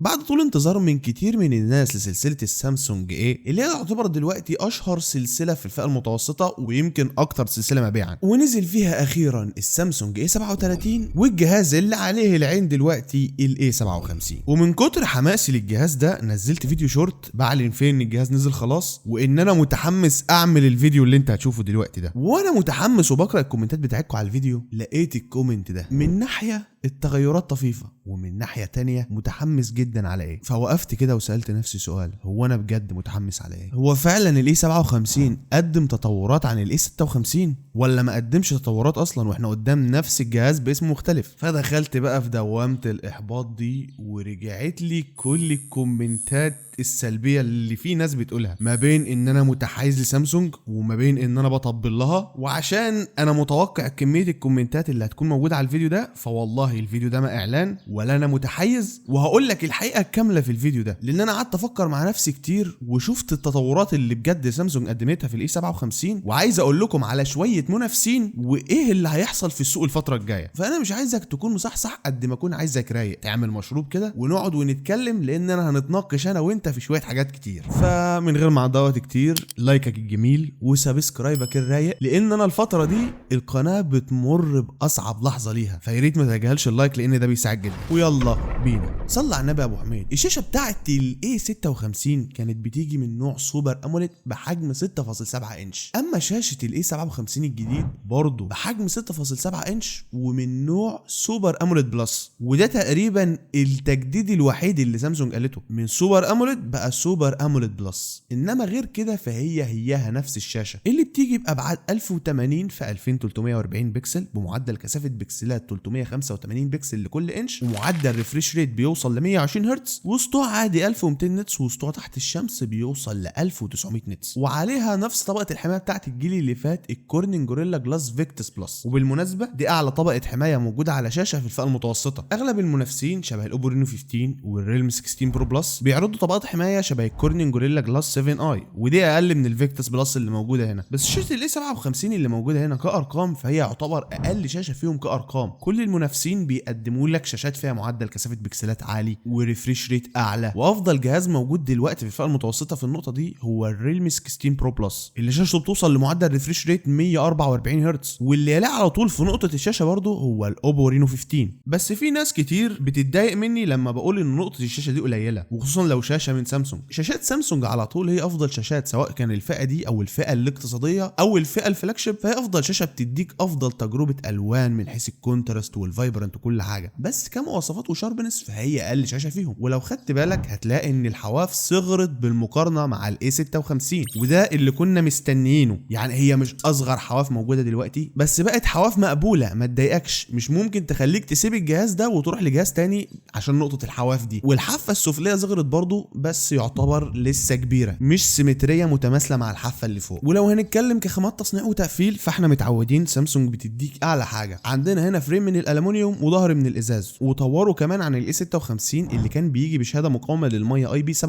بعد طول انتظار من كتير من الناس لسلسله السامسونج اللي هي تعتبر دلوقتي اشهر سلسله في الفئه المتوسطه ويمكن اكتر سلسله مبيعا، ونزل فيها اخيرا السامسونج A37 والجهاز اللي عليه العين دلوقتي A57. ومن كتر حماسي للجهاز ده نزلت فيديو شورت بعلن فيه ان الجهاز نزل خلاص، وان انا متحمس اعمل الفيديو اللي انت هتشوفه دلوقتي ده. وانا متحمس وبقرا الكومنتات بتاعتكم على الفيديو، لقيت الكومنت ده من ناحيه التغيرات طفيفه، ومن ناحيه تانية متحمس جدا على ايه. فوقفت كده وسالت نفسي سؤال، هو انا بجد متحمس على ايه؟ هو فعلا الاي 57 قدم تطورات عن الاي 56، ولا ما قدمش تطورات اصلا واحنا قدام نفس الجهاز باسم مختلف؟ فدخلت بقى في دوامه الاحباط دي، ورجعت لي كل الكومنتات السلبيه اللي في ناس بتقولها، ما بين ان انا متحيز لسامسونج وما بين ان انا بطبل لها. وعشان انا متوقع كميه الكومنتات اللي هتكون موجوده على الفيديو ده، فوالله الفيديو ده ما اعلان ولا انا متحيز، وهقول لك الحقيقه الكامله في الفيديو ده، لان انا قعدت افكر مع نفسي كتير وشفت التطورات اللي بجد سامسونج قدمتها في الاي 57، وعايز اقول لكم على شويه منافسين وايه اللي هيحصل في السوق الفتره الجايه. فانا مش عايزك تكون مصحصح قد ما اكون عايزك رايق، تعمل مشروب كده ونقعد ونتكلم، لان انا هنتناقش انا وانت في شويه حاجات كتير. فمن غير ما اضوت كتير، لايكك الجميل وسبسكرايبك الرايق، لان انا الفتره دي القناه بتمر باصعب لحظه ليها، فياريت ما تتجاهلش اللايك لان ده بيساعد جدا. ويلا بينا صلى على النبي يا ابو حميد. الشاشه بتاعت الاي 56 كانت بتيجي من نوع سوبر اموليد بحجم 6.7 انش، اما شاشه الاي 57 الجديد برضه بحجم 6.7 انش ومن نوع سوبر اموليد بلس، وده تقريبا التجديد الوحيد اللي سامسونج قالته، من سوبر اموليد بقى سوبر اموليد بلس. انما غير كده فهي هياها نفس الشاشه اللي بتيجي بابعاد 1080 في 2340 بكسل بمعدل كثافه بكسلات 385 بكسل لكل انش، ومعدل ريفريش ريت بيوصل ل 120 هرتز، وسطوع عادي 1200 نتس، وسطوع تحت الشمس بيوصل ل 1900 نتس، وعليها نفس طبقه الحمايه بتاعت الجيل اللي فات الكورنينج جوريلا جلاس فيكتس بلس. وبالمناسبه دي اعلى طبقه حمايه موجوده على شاشه في الفئه المتوسطه. اغلب المنافسين شبه الاوبو رينو 15 والريلم 16 برو بلس بيعرضوا طبقات حمايه شبه الكورنينج جوريلا جلاس 7 اي، ودي اقل من الفيكتس بلس اللي موجوده هنا. بس شاشه الاي 57 اللي موجوده هنا كارقام فهي يعتبر اقل شاشه فيهم كارقام. كل المنافسين بيقدموا لك شاشات فيها معدل كثافه بكسلات عالي وريفريش ريت اعلى، وافضل جهاز موجود دلوقتي في الفئه المتوسطه في النقطه دي هو الريلم 16 برو بلس اللي شاشته بتوصل لمعدل ريفريش ريت 144 هرتز، واللي يلاه على طول في نقطه الشاشه برضه هو الاوبو رينو 15. بس في ناس كتير بتتضايق مني لما بقول ان نقطه الشاشه دي قليله، وخصوصا لو شاشه من سامسونج. شاشات سامسونج على طول هي افضل شاشات، سواء كان الفئه دي او الفئه الاقتصاديه او الفئه الفلاج شيب، فهي افضل شاشه بتديك افضل تجربه الوان من حيث الكونتراست والفايبرنت وكل حاجه. بس كمواصفات وشاربنس فهي اقل شاشه فيهم، ولو خدت بالك هتلاقي ان الحواف صغرت بالمقارنه مع الاي 56، وده اللي كنا مستنيينه. يعني هي مش اصغر حواف موجوده دلوقتي، بس بقت حواف مقبوله ما تضايقكش، مش ممكن تخليك تسيب الجهاز ده وتروح لجهاز تاني عشان نقطه الحواف دي. والحافه السفليه صغرت برضو، بس يعتبر لسه كبيره، مش سيمتريه متماثله مع الحافه اللي فوق. ولو هنتكلم كخامات تصنيع وتقفيل فاحنا متعودين سامسونج بتديك اعلى حاجه. عندنا هنا فريم من الالومنيوم وظهر من الازاز، وطوروا كمان عن الاي 56 اللي كان بيجي بشهاده مقاومه للميه اي بي 67،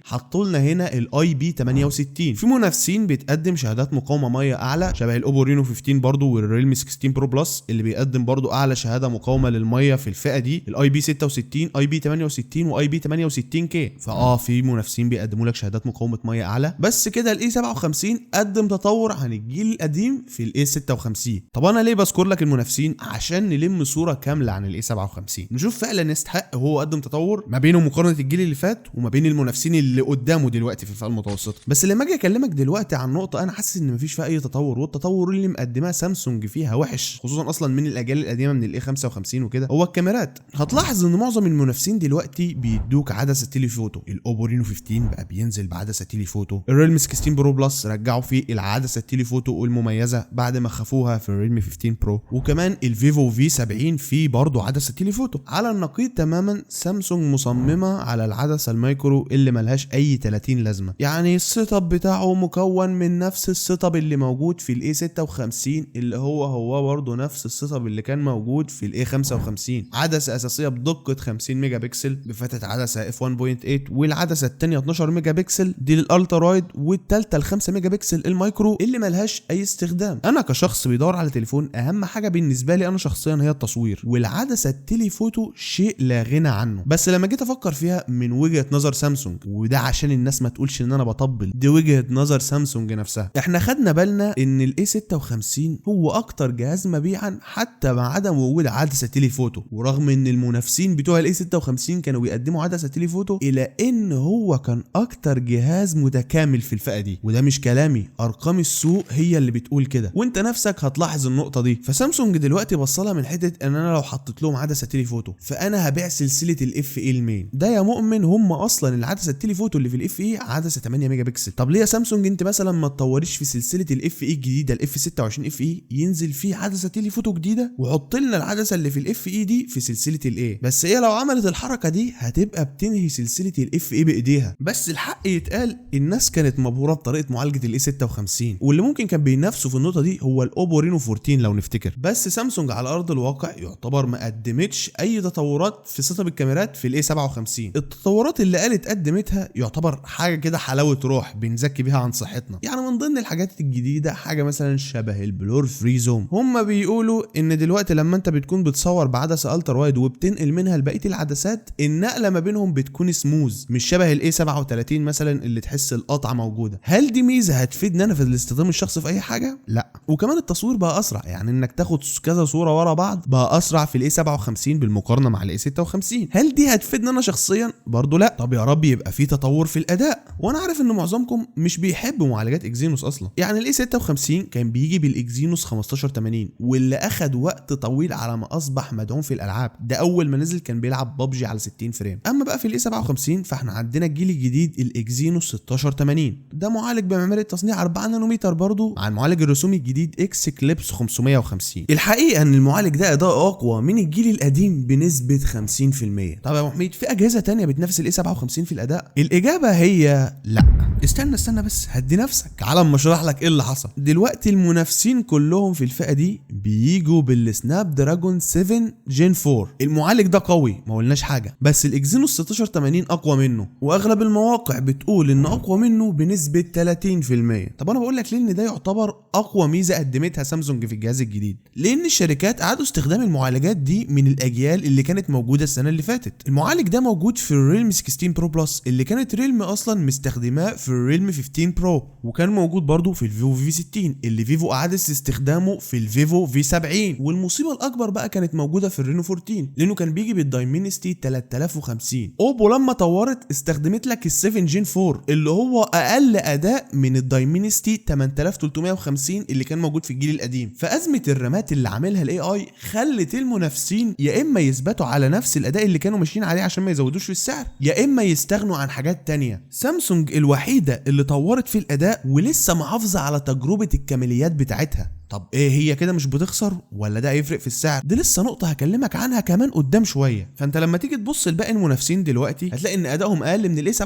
حطوا لنا هنا الاي بي 68. في منافسين بتقدم شهادات مقاومه ميه اعلى شبه الاوبو رينو 15 برضو والريلمي 16 برو بلس اللي بيقدم برضو اعلى شهاده مقاومه للميه في الفئه دي، الاي بي 66 اي بي 68 واي بي 68 كي. في منافسين بيقدموا لك شهادات مقاومه ميه اعلى. بس كده الاي 57 قدم تطور عن الجيل القديم في الاي 56. طب انا ليه بذكر لك المنافسين؟ عشان نلم صوره كامله عن الاي 57، نشوف فعلا يستحق هو قدم تطور ما بينه مقارنه الجيل اللي فات وما بين المنافسين اللي قدامه دلوقتي في الفئه المتوسطه. بس لما اجي اكلمك دلوقتي عن نقطه انا حاسس ان مفيش فيها اي تطور، والتطور اللي مقدماه سامسونج فيها وحش، خصوصا اصلا من الاجيال القديمه من الاي 55 وكده، هو الكاميرات. هتلاحظ ان معظم المنافسين دلوقتي بيدوك عدسه تيليفوتو. الاوبو رينو 15 بقى بينزل بعدسه تيليفوتو، الريلمي 16 برو بلس رجعوا فيه العدسه التيليفوتو المميزه بعد ما خافوها في الريلمي 15 برو، وكمان الفيفو في 70 فيه برضه عدسه تيليفوتو. على النقيض تماما سامسونج مصممه على العدسه المايكرو اللي ملهاش اي 30 لازمه. يعني السيت اب بتاعه مكون من نفس السيت اب اللي موجود في الاي 56 اللي هو برضه نفس السيت اب اللي كان موجود في الاي 55. عدسه اساسيه بدقه 50 ميجا بكسل بفتحه عدسه اف 1.8، والعدسه الثانيه 12 ميجا بكسل بكسل دي للالترا وايد، والثالثه ال 5 ميجا بكسل المايكرو اللي ملهاش اي استخدام. انا كشخص بيدور على تليفون اهم حاجه بالنسبه لي انا شخصيا هي التصوير، والعدسه التليفوتو شيء لا غنى عنه. بس لما جيت افكر فيها من وجهه نظر سامسونج، وده عشان الناس ما تقولش ان انا بطبل، دي وجهه نظر سامسونج نفسها. احنا خدنا بالنا ان الاي 56 هو اكتر جهاز مبيعا حتى مع عدم وجود عدسه تليفوتو، ورغم ان المنافسين بتوع الاي 56 كانوا بيقدموا عدسه تليفوتو، الى ان هو كان اكتر جهاز متكامل في الفئه دي. وده مش كلامي، ارقام السوق هي اللي بتقول كده، وانت نفسك هتلاحظ النقطه دي. فسامسونج دلوقتي بصلها من حته ان انا لو حطيت لهم عدسه تليفوتو فانا هبيع سلسله الاف اي المين. ده يا مؤمن هم اصلا العدسه التليفوتو اللي في الاف اي عدسه 8 ميجا بكسل. طب ليه يا سامسونج انت مثلا ما تطوريش في سلسله الاف اي الجديده، الاف 26 اف اي ينزل فيه عدسه تليفوتو جديده، وحط لنا العدسه اللي في الاف اي دي في سلسله الاي. بس هي لو عملت الحركه دي هتبقى بتنهي سلسله الاف اي بايديها. بس الحق يتقال، الناس كانت مبهوره بطريقه معالجه الاي 56، واللي ممكن كان بينافسه في النقطه دي هو الاوبو رينو 14 لو نفتكر. بس سامسونج على ارض الواقع يعتبر ما قدمتش اي تطورات في سيت اب الكاميرات في الاي 57. التطورات اللي قالت قدمتها يعتبر حاجه كده حلاوه روح بنزكي بيها عن صحتنا. يعني من ضمن الحاجات الجديده حاجه مثلا شبه البلور فري زوم. هم بيقولوا ان دلوقتي لما انت بتكون بتصور بعدسه الترا وايد وبتنقل منها لبقيه العدسات، النقله ما بينهم بتكون سموز، مش شبه الاي 37 مثلا اللي تحس القطعه موجوده. هل دي ميزه هتفيدنا انا في الاستخدام الشخصي في اي حاجه؟ لا. وكمان التصوير بقى اسرع، يعني انك تاخد كذا صوره ورا بعض بقى اسرع في الاي 57 بالمقارنه مع الاي 56. هل دي هتفيدنا انا شخصيا؟ برضو لا. طب يا رب يبقى في تطور في الاداء. وانا عارف ان معظمكم مش بيحبوا معالجات اكزينوس اصلا. يعني الاي 56 كان بيجي بالاكزينوس 1580، واللي اخد وقت طويل على ما اصبح مدعوم في الالعاب. ده اول ما نزل كان بيلعب ببجي على 60 فريم. اما بقى في الاي 57 فاحنا عندنا الجيل الجديد الاكزينوس 1680. ده معالج بمعماريه تصنيع 4 نانومتر برضو مع المعالج الرسومي الجديد اكس كليبس 550. الحقيقه ان المعالج ده اداء اقوى من الجيل القديم بنسبه 50%. طب يا ابو حميد، في اجهزه تانية بتنافس الاي 57 في الاداء؟ الاجابه هي لا. استنى بس، هدي نفسك على اما اشرح لك ايه اللي حصل. دلوقتي المنافسين كلهم في الفئه دي بييجوا بالسناب دراجون 7 جين 4. المعالج ده قوي ما قلناش حاجه، بس الاكزينوس 1680 اقوى منه، واغلب المواقع بتقول ان اقوى منه بنسبه 30%. طب انا بقول لك ليه ان ده يعتبر اقوى ميزه قدمتها سامسونج في الجهاز الجديد؟ لان الشركات قعدوا استخدام المعالجات دي من الاجيال اللي كانت موجوده السنه اللي فاتت. المعالج ده موجود في الريلمي 16 برو بلس اللي كانت ريلمي اصلا مستخدماه في الريلمي 15 برو، وكان موجود برضو في الفيفو في 60 اللي فيفو قعدت استخدامه في الفيفو في 70. والمصيبه الاكبر بقى كانت موجوده في الرينو 14 لانه كان بيجي بالدايمنستي 3050. اوبو لما طورت استخدمت لك ال7 جين 4 اللي هو اقل اداء من الدايمنستي 8350 اللي كان موجود في الجيل القديم. فازمه الرامات اللي عاملها الاي اي خلت المنافسين يا اما يثبتوا على نفس الاداء اللي كانوا ماشيين عليه عشان ما يزودوش في السعر، يا اما يستغنوا عن حاجات تانية. سامسونج الوحيده اللي طورت في الاداء ولسه محافظه على تجربه الكماليات بتاعتها. طب ايه هي كده مش بتخسر ولا ده هيفرق في السعر؟ دي لسه نقطه هكلمك عنها كمان قدام شويه. فانت لما تيجي تبص لباقي المنافسين دلوقتي هتلاقي ان ادائهم اقل من الاي 57،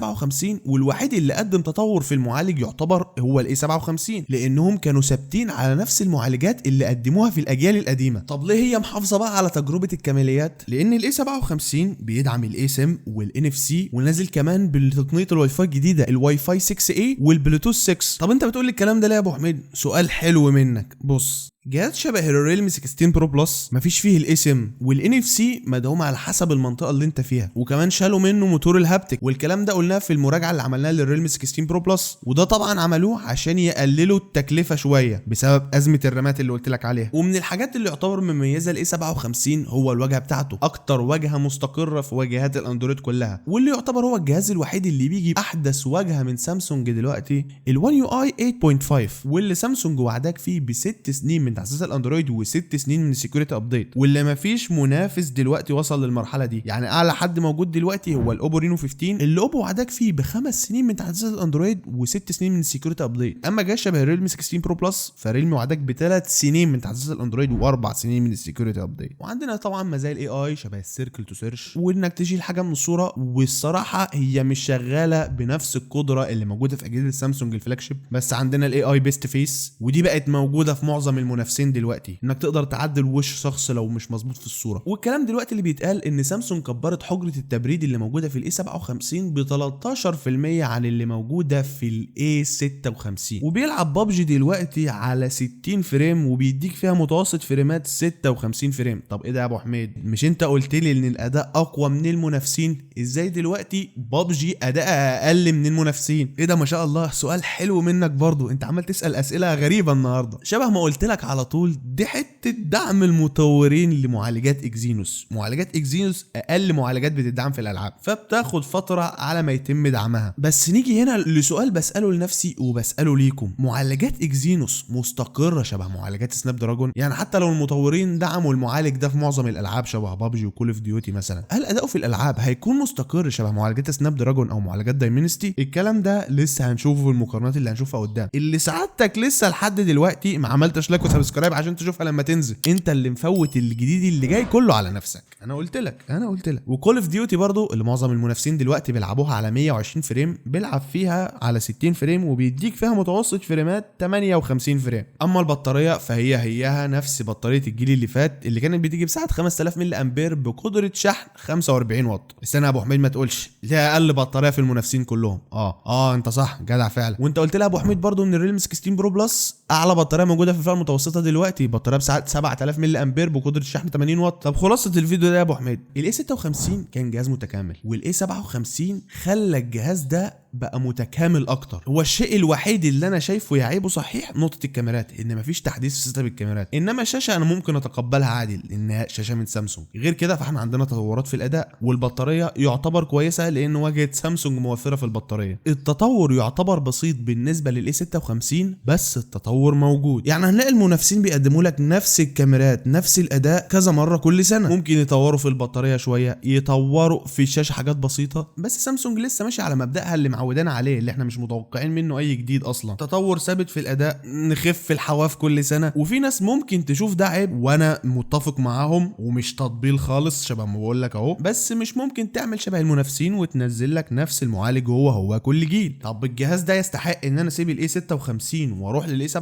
والوحيد اللي قدم تطور في المعالج يعتبر هو الاي 57 لانهم كانوا ثابتين على نفس المعالجات اللي قدموها في الاجيال القديمه. طب ليه هي محافظه بقى على تجربه الكماليات؟ لان الاي 57 بيدعم الاي سيم والان اف سي، ونازل كمان بتقنيه الواي فاي الجديده الواي فاي 6 اي والبلوتوث 6. طب انت بتقول لي الكلام ده ليه يا ابو حميد؟ سؤال حلو منك. بص، جهاز شبه الريلمي 16 برو بلس مفيش فيه الاي سيم والان اف سي مدعوم على حسب المنطقه اللي انت فيها، وكمان شالوا منه موتور الهابتك، والكلام ده قلناه في المراجعه اللي عملناها للريلمي 16 برو بلس. وده طبعا عملوه عشان يقللوا التكلفه شويه بسبب ازمه الرامات اللي قلت لك عليها. ومن الحاجات اللي يعتبر مميزه الاي 57 هو الواجهه بتاعته، اكتر واجهه مستقره في واجهات الاندرويد كلها، واللي يعتبر هو الجهاز الوحيد اللي بيجي باحدث واجهه من سامسونج دلوقتي الوان يو اي 8.5، واللي سامسونج وعدك فيه ب6 سنين من تحديث الاندرويد و6 سنين من السكيورتي ابديت، واللي مفيش منافس دلوقتي وصل للمرحله دي. يعني اعلى حد موجود دلوقتي هو الاوبو رينو 15 اللي اوبو وعدك فيه ب5 سنين من تحديثات الاندرويد و6 سنين من السكيورتي ابديت. اما جهاز شبه الريلمي 16 برو بلس فريلمي وعدك ب3 سنين من تحديثات الاندرويد و4 سنين من السكيورتي ابديت. وعندنا طبعا مزايا الاي اي شبه السيركل تو سيرش، وانك تشيل حاجه من الصوره، والصراحه هي مش شغاله بنفس القدره اللي موجوده في اجهزه سامسونج الفلاج شيب. بس عندنا الاي اي بيست فيس، ودي بقت موجوده في معظم المنافسين المنافسين دلوقتي، انك تقدر تعدل وش شخص لو مش مظبوط في الصوره. والكلام دلوقتي اللي بيتقال ان سامسونج كبرت حجره التبريد اللي موجوده في الاي 57 ب 13% عن اللي موجوده في الاي 56، وبيلعب بابجي دلوقتي على 60 فريم وبيديك فيها متوسط فريمات 56 فريم. طب ايه ده يا ابو حميد؟ مش انت قلت لي ان الاداء اقوى من المنافسين؟ ازاي دلوقتي بابجي اداءها اقل من المنافسين؟ ايه ده ما شاء الله، سؤال حلو منك برضو، انت عمال تسال اسئله غريبه النهارده. شبه ما قلت لك على طول، دي حته دعم المطورين لمعالجات اكزينوس. معالجات اكزينوس اقل معالجات بتدعم في الالعاب، فبتاخد فتره على ما يتم دعمها. بس نيجي هنا لسؤال بساله لنفسي وبساله ليكم، معالجات اكزينوس مستقره شبه معالجات سناب دراجون؟ يعني حتى لو المطورين دعموا المعالج ده في معظم الالعاب شبه بابجي وكول اوف ديوتي مثلا، هل اداؤه في الالعاب هيكون مستقر شبه معالجات سناب دراجون او معالجات دايمنستي؟ الكلام ده لسه هنشوفه في المقارنات اللي هنشوفها قدام، اللي سعادتك لسه لحد دلوقتي ما عملتش لايك وسبسكرايب عشان تشوفها لما تنزل. انت اللي مفوت الجديد اللي جاي كله على نفسك. انا قلت لك. وكول اوف ديوتي برضو اللي معظم المنافسين دلوقتي بيلعبوها على 120 فريم، بيلعب فيها على 60 فريم وبيديك فيها متوسط فريمات 58 فريم. اما البطاريه فهيها نفس بطاريه الجيل اللي فات اللي كانت بتيجي بسعه 5000 ملي امبير بقدره شحن 45 واط. استنى يا ابو حميد ما تقولش ليها اقل بطاريه في المنافسين كلهم. انت صح جدع فعلا. وانت قلت لها يا ابو حميد برضو ان الريلمي 16 برو بلس اعلى بطاريه موجوده في الفئه المتوسطه دلوقتي، بطاريه بسعه 7000 ملي امبير بقدره شحن 80 واط. طب خلاصه الفيديو ده يا ابو حميد، الاي 56 كان جهاز متكامل، والاي 57 خلى الجهاز ده بقى متكامل اكتر. هو الشيء الوحيد اللي انا شايفه يعيبه صحيح نقطه الكاميرات، ان مفيش تحديث في سيستم الكاميرات، انما الشاشه انا ممكن اتقبلها عادي لانها شاشه من سامسونج. غير كده فاحنا عندنا تطورات في الاداء، والبطاريه يعتبر كويسه لان واجهه سامسونج موفره في البطاريه. التطور يعتبر بسيط بالنسبه للاي 56 بس التطور موجود. يعني هنلاقي المنافسين بيقدموا لك نفس الكاميرات نفس الاداء كذا مره كل سنه، ممكن يطوروا في البطاريه شويه، يطوروا في الشاشه حاجات بسيطه، بس سامسونج لسه ماشي على مبدأها اللي معودانا عليه، اللي احنا مش متوقعين منه اي جديد اصلا. تطور ثابت في الاداء، نخف الحواف كل سنه. وفي ناس ممكن تشوف ده عيب وانا متفق معاهم، ومش تطبيل خالص شبه ما بقول لك اهو، بس مش ممكن تعمل شبه المنافسين وتنزل لك نفس المعالج هو كل جيل. طب الجهاز ده يستحق ان انا اسيب الاي 56 واروح للاي 57؟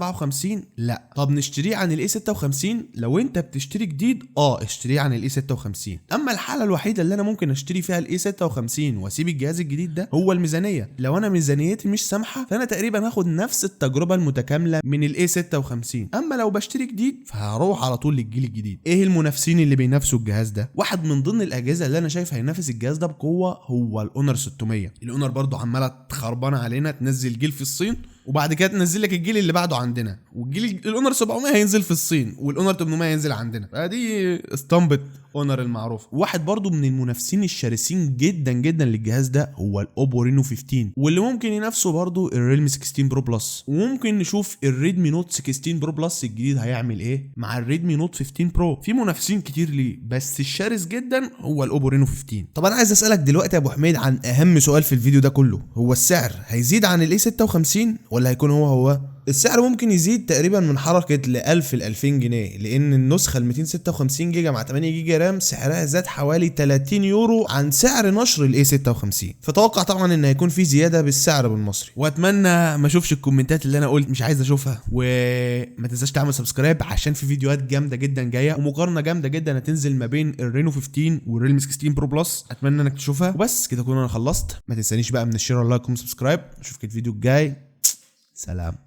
لا. طب نشتريه عن الاي 56؟ لو انت بتشتري جديد اشتريه عن الاي 56. اما الحاله الوحيده اللي انا ممكن اشتري فيها الاي 56 واسيب الجهاز الجديد ده هو الميزانيه. لو انا ميزانيتي مش سامحه فانا تقريبا هاخد نفس التجربه المتكامله من الاي 56. اما لو بشتري جديد فهروح على طول للجيل الجديد. ايه المنافسين اللي بينافسوا الجهاز ده؟ واحد من ضمن الاجهزه اللي انا شايف هينافس الجهاز ده بقوه هو الاونر 600. الاونر برضو عماله تخربانه علينا، تنزل جيل في الصين وبعد كده تنزل لك الجيل اللي بعده عندنا، والجيل الاونر 700 هينزل في الصين والاونر 800 هينزل عندنا. فدي اسطمبه اونر المعروف. واحد برضو من المنافسين الشرسين جدا جدا للجهاز ده هو الاوبو رينو 15، واللي ممكن ينافسه برضو الريلمي 16 برو بلس. وممكن نشوف الريدمي نوت 16 برو بلس الجديد هيعمل ايه مع الريدمي نوت 15 برو. في منافسين كتير ليه بس الشرس جدا هو الاوبو رينو 15. طب انا عايز اسالك دلوقتي يا ابو حميد عن اهم سؤال في الفيديو ده كله، هو السعر هيزيد عن الاي 56 ولا هيكون هو؟ السعر ممكن يزيد تقريبا من حركه ل 1000 ل 2000 جنيه، لان النسخه ال 256 جيجا مع 8 جيجا رام سعرها زاد حوالي 30 يورو عن سعر نشر الاي 56. فتوقع طبعا ان هيكون في زياده بالسعر بالمصري. واتمنى ما اشوفش الكومنتات اللي انا قلت مش عايز اشوفها، وما تنساش تعمل سبسكرايب عشان في فيديوهات جامده جدا جايه ومقارنه جامده جدا هتنزل ما بين الرينو 15 والريلمي 16 برو بلس. اتمنى انك تشوفها. وبس كده اكون انا خلصت. ما تنسانيش بقى من الشير واللايك والسبسكرايب. اشوفك الفيديو الجاي. سلام.